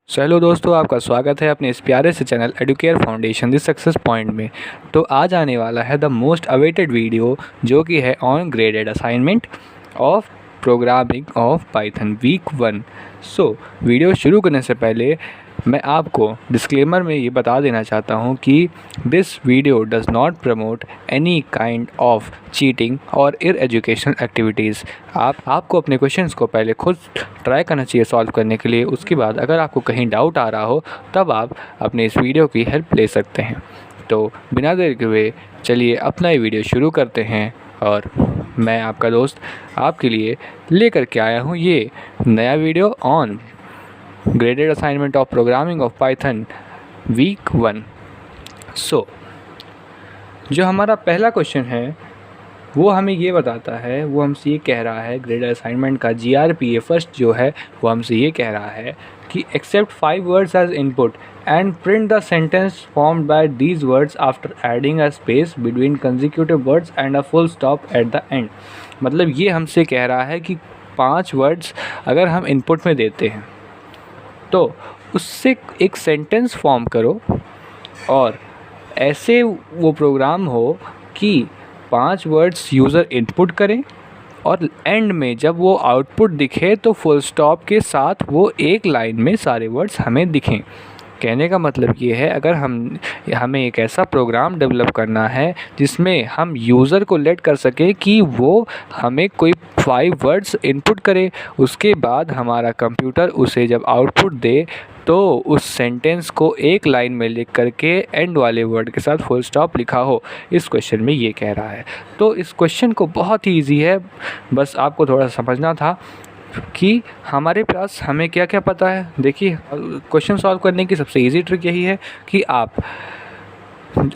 Hello दोस्तों, आपका स्वागत है अपने इस प्यारे से channel Educare foundation the success point में। तो आज आने वाला है द मोस्ट अवेटेड वीडियो, जो कि है on graded assignment of programming of Python week 1। Video शुरू करने से पहले मैं आपको डिस्क्लेमर में ये बता देना चाहता हूँ कि this video does not promote any kind of cheating और एजुकेशनल एक्टिविटीज़। आपको अपने क्वेश्चंस को पहले खुद ट्राई करना चाहिए सॉल्व करने के लिए। उसके बाद अगर आपको कहीं डाउट आ रहा हो तब आप अपने इस वीडियो की हेल्प ले सकते हैं। तो बिना देर के हुए चलिए अपना ये वीडियो शुरू करते हैं। और मैं आपका दोस्त आपके लिए लेकर के आया हूँ ये नया video on graded assignment of programming of Python week 1। जो हमारा पहला क्वेश्चन है वो हमें ये बताता है, वो हमसे ये कह रहा है, ग्रेडेड असाइनमेंट का GRPA फर्स्ट जो है वो हमसे ये कह रहा है कि accept 5 words as input and print the sentence formed by these words after adding a space between consecutive words and a full stop at the end. मतलब ये हमसे कह रहा है कि 5 वर्ड्स अगर हम इनपुट में देते हैं तो उससे एक सेंटेंस फॉर्म करो और ऐसे वो प्रोग्राम हो कि 5 वर्ड्स यूज़र इनपुट करें और एंड में जब वो आउटपुट दिखे तो फुल स्टॉप के साथ वो एक लाइन में सारे वर्ड्स हमें दिखें। कहने का मतलब ये है, अगर हमें एक ऐसा प्रोग्राम डेवलप करना है जिसमें हम यूज़र को लेट कर सके कि वो हमें कोई 5 वर्ड्स इनपुट करे, उसके बाद हमारा कंप्यूटर उसे जब आउटपुट दे तो उस सेंटेंस को एक लाइन में लिख करके एंड वाले वर्ड के साथ फुल स्टॉप लिखा हो। इस क्वेश्चन में ये कह रहा है। तो इस क्वेश्चन को बहुत ही ईजी है, बस आपको थोड़ा समझना था कि हमारे पास हमें क्या क्या पता है। देखिए, क्वेश्चन सॉल्व करने की सबसे इजी ट्रिक यही है कि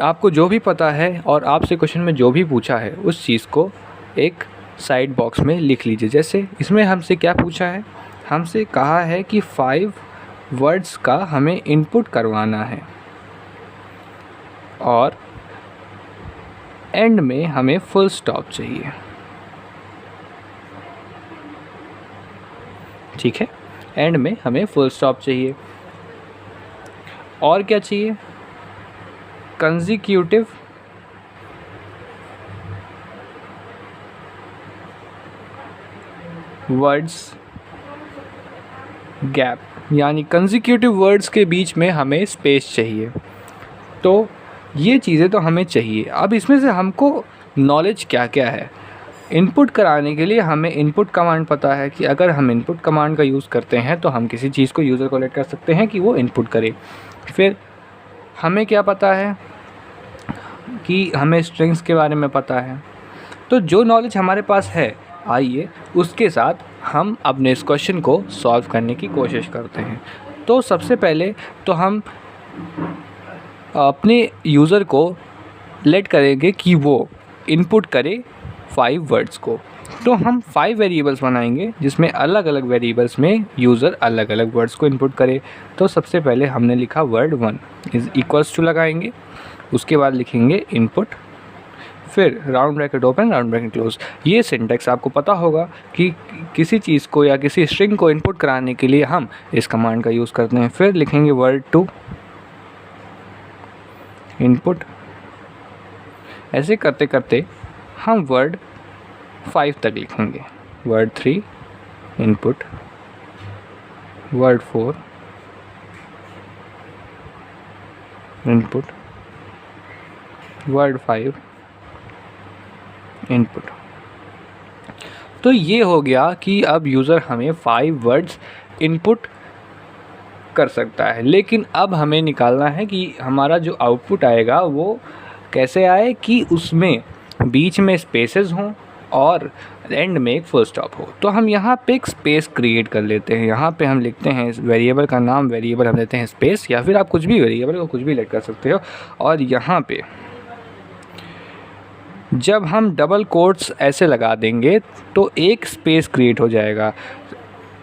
आपको जो भी पता है और आपसे क्वेश्चन में जो भी पूछा है उस चीज़ को एक साइड बॉक्स में लिख लीजिए। जैसे इसमें हमसे क्या पूछा है, हमसे कहा है कि 5 वर्ड्स का हमें इनपुट करवाना है और एंड में हमें फुल स्टॉप चाहिए। ठीक है, एंड में हमें फुल स्टॉप चाहिए और क्या चाहिए, कंसेक्यूटिव वर्ड्स गैप, यानी कंसेक्यूटिव वर्ड्स के बीच में हमें स्पेस चाहिए। तो ये चीज़ें तो हमें चाहिए। अब इसमें से हमको नॉलेज क्या क्या है, इनपुट कराने के लिए हमें इनपुट कमांड पता है कि अगर हम इनपुट कमांड का यूज़ करते हैं तो हम किसी चीज़ को यूज़र को लेट कर सकते हैं कि वो इनपुट करे। फिर हमें क्या पता है कि हमें स्ट्रिंग्स के बारे में पता है। तो जो नॉलेज हमारे पास है, आइए उसके साथ हम अपने इस क्वेश्चन को सॉल्व करने की कोशिश करते हैं। तो सबसे पहले तो हम अपने यूज़र को लेट करेंगे कि वो इनपुट करे 5 वर्ड्स को। तो हम 5 वेरिएबल्स बनाएंगे जिसमें अलग अलग वेरिएबल्स में यूज़र अलग अलग वर्ड्स को इनपुट करे। तो सबसे पहले हमने लिखा वर्ड 1 इज़ इक्वल्स टू लगाएंगे, उसके बाद लिखेंगे इनपुट, फिर round bracket open round bracket close. ये सिंटैक्स आपको पता होगा कि किसी चीज़ को या किसी स्ट्रिंग को इनपुट कराने के लिए हम इस कमांड का यूज़ करते हैं। फिर लिखेंगे वर्ड 2 इनपुट। ऐसे करते करते हम वर्ड 5 तक लिखेंगे, word 3 input, word 4 input, word 5 input. तो ये हो गया कि अब यूज़र हमें 5 वर्ड्स इनपुट कर सकता है। लेकिन अब हमें निकालना है कि हमारा जो आउटपुट आएगा वो कैसे आए कि उसमें बीच में स्पेसेस हों और एंड में एक फुल स्टॉप हो। तो हम यहाँ पे एक स्पेस क्रिएट कर लेते हैं। यहाँ पे हम लिखते हैं वेरिएबल का नाम, वेरिएबल हम देते हैं स्पेस, या फिर आप कुछ भी वेरिएबल को कुछ भी लेट कर सकते हो। और यहाँ पे जब हम डबल कोट्स ऐसे लगा देंगे तो एक स्पेस क्रिएट हो जाएगा।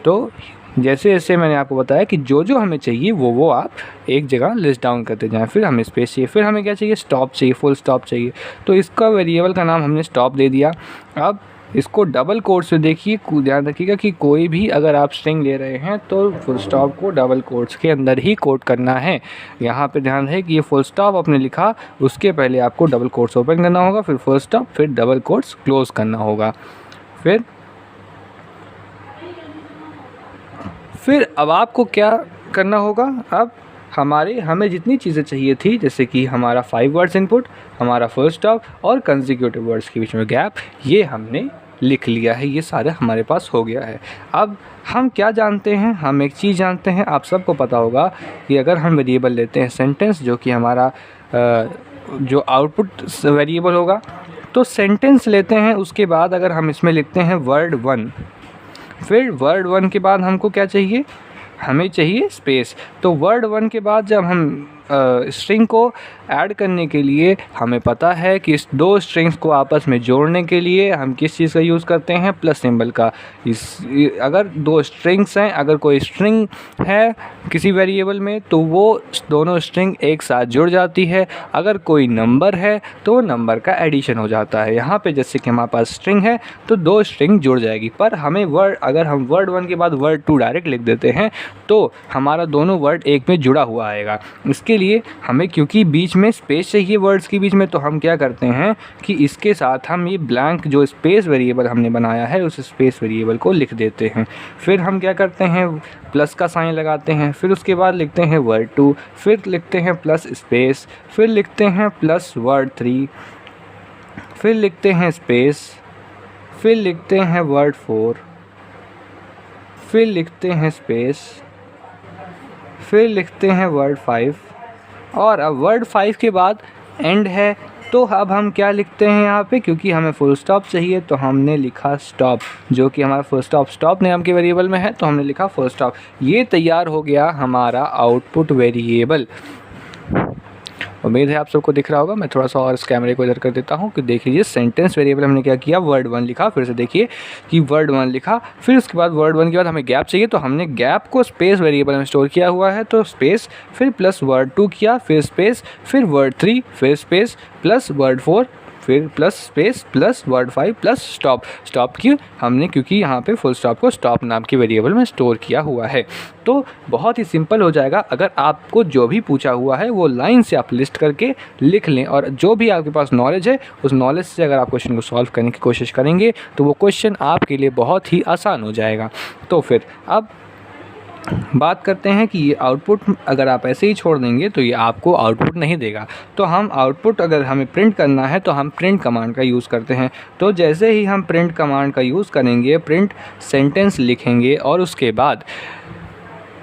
तो जैसे जैसे मैंने आपको बताया कि जो जो हमें चाहिए वो आप एक जगह लिस्ट डाउन करते जाएं। फिर हमें स्पेस चाहिए, फिर हमें क्या चाहिए, स्टॉप चाहिए, फुल स्टॉप चाहिए। तो इसका वेरिएबल का नाम हमने स्टॉप दे दिया। अब इसको डबल कोट्स में देखिए, ध्यान रखिएगा कि कोई भी अगर आप स्ट्रिंग ले रहे हैं तो फुल स्टॉप को डबल कोट्स के अंदर ही कोट करना है। यहाँ पे ध्यान है कि ये फुल स्टॉप आपने लिखा, उसके पहले आपको डबल कोट्स ओपन करना होगा, फिर फुल स्टॉप, फिर डबल कोट्स क्लोज करना होगा। फिर अब आपको क्या करना होगा, अब हमें जितनी चीज़ें चाहिए थी, जैसे कि हमारा 5 वर्ड्स इनपुट, हमारा फुल स्टॉप और कंसेक्यूटिव वर्ड्स के बीच में गैप, ये हमने लिख लिया है, ये सारा हमारे पास हो गया है। अब हम क्या जानते हैं, हम एक चीज़ जानते हैं, आप सबको पता होगा कि अगर हम वेरिएबल लेते हैं सेंटेंस, जो कि हमारा जो आउटपुट वेरिएबल होगा, तो सेंटेंस लेते हैं, उसके बाद अगर हम इसमें लिखते हैं वर्ड 1, फिर वर्ड 1 के बाद हमको क्या चाहिए, हमें चाहिए स्पेस। तो वर्ड 1 के बाद जब हम स्ट्रिंग को ऐड करने के लिए, हमें पता है कि इस 2 स्ट्रिंग्स को आपस में जोड़ने के लिए हम किस चीज़ का यूज़ करते हैं, प्लस सिंबल का। अगर 2 स्ट्रिंग्स हैं, अगर कोई स्ट्रिंग है किसी वेरिएबल में, तो वो दोनों स्ट्रिंग एक साथ जुड़ जाती है। अगर कोई नंबर है तो नंबर का एडिशन हो जाता है। यहाँ पे जैसे कि हमारे पास स्ट्रिंग है तो 2 स्ट्रिंग जुड़ जाएगी, पर हमें अगर हम वर्ड 1 के बाद वर्ड 2 डायरेक्ट लिख देते हैं तो हमारा दोनों वर्ड एक में जुड़ा हुआ आएगा। इसके लिए हमें, क्योंकि बीच में स्पेस चाहिए वर्ड्स के बीच में, तो हम क्या करते हैं कि इसके साथ हम ये ब्लैंक जो स्पेस वेरिएबल हमने बनाया है, उस स्पेस वेरिएबल को लिख देते हैं। फिर हम क्या करते हैं, प्लस का साइन लगाते हैं, फिर उसके बाद लिखते हैं वर्ड 2, फिर लिखते हैं प्लस स्पेस, फिर लिखते हैं प्लस वर्ड 3, फिर लिखते हैं स्पेस, फिर लिखते हैं वर्ड 4, फिर लिखते हैं स्पेस, फिर लिखते हैं वर्ड 5, और अब वर्ड 5 के बाद एंड है। तो अब हम क्या लिखते हैं यहाँ पे, क्योंकि हमें फुल स्टॉप चाहिए तो हमने लिखा स्टॉप, जो कि हमारा फुल स्टॉप नाम के वेरिएबल में है, तो हमने लिखा फुल स्टॉप। ये तैयार हो गया हमारा आउटपुट वेरिएबल। उम्मीद है आप सबको दिख रहा होगा। मैं थोड़ा सा और इस कैमरे को इधर कर देता हूँ कि देख लीजिए सेंटेंस वेरिएबल हमने क्या किया, वर्ड 1 लिखा, फिर से देखिए कि वर्ड 1 लिखा, फिर उसके बाद वर्ड 1 के बाद हमें गैप चाहिए, तो हमने गैप को स्पेस वेरिएबल में स्टोर किया हुआ है, तो स्पेस, फिर प्लस वर्ड 2 किया, फिर स्पेस, फिर वर्ड 3, फिर स्पेस, प्लस वर्ड 4, फिर plus space, plus word 5, plus stop की हमने, क्योंकि यहाँ पे फुल स्टॉप को स्टॉप नाम की वेरिएबल में स्टोर किया हुआ है। तो बहुत ही सिंपल हो जाएगा। अगर आपको जो भी पूछा हुआ है वो लाइन से आप लिस्ट करके लिख लें, और जो भी आपके पास नॉलेज है उस नॉलेज से अगर आप क्वेश्चन को सॉल्व करने की कोशिश करेंगे तो वो क्वेश्चन आपके लिए बहुत ही आसान हो जाएगा। तो फिर अब बात करते हैं कि ये आउटपुट अगर आप ऐसे ही छोड़ देंगे तो ये आपको आउटपुट नहीं देगा। तो हम आउटपुट अगर हमें प्रिंट करना है तो हम प्रिंट कमांड का यूज़ करते हैं। तो जैसे ही हम प्रिंट कमांड का यूज़ करेंगे, प्रिंट सेंटेंस लिखेंगे, और उसके बाद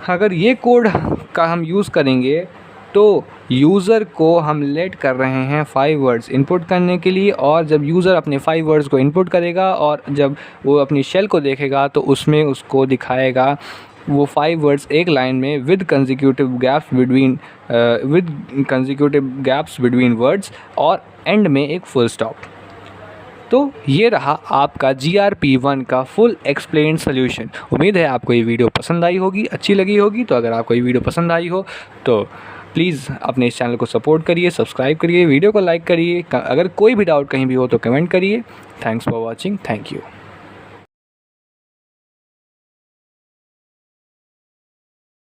अगर ये कोड का हम यूज़ करेंगे तो यूज़र को हम लेट कर रहे हैं 5 वर्ड्स इनपुट करने के लिए, और जब यूज़र अपने 5 वर्ड्स को इनपुट करेगा और जब वो अपनी शेल को देखेगा तो उसमें उसको दिखाएगा वो 5 वर्ड्स एक लाइन में with consecutive gaps between words, और एंड में एक फुल स्टॉप। तो ये रहा आपका GRP1 का फुल एक्सप्लेन सोल्यूशन। उम्मीद है आपको ये वीडियो पसंद आई होगी, अच्छी लगी होगी। तो अगर आपको ये वीडियो पसंद आई हो तो प्लीज़ अपने इस चैनल को सपोर्ट करिए, सब्सक्राइब करिए, वीडियो को लाइक करिए। अगर कोई भी डाउट कहीं भी हो तो कमेंट करिए। Thanks for watching. Thank you.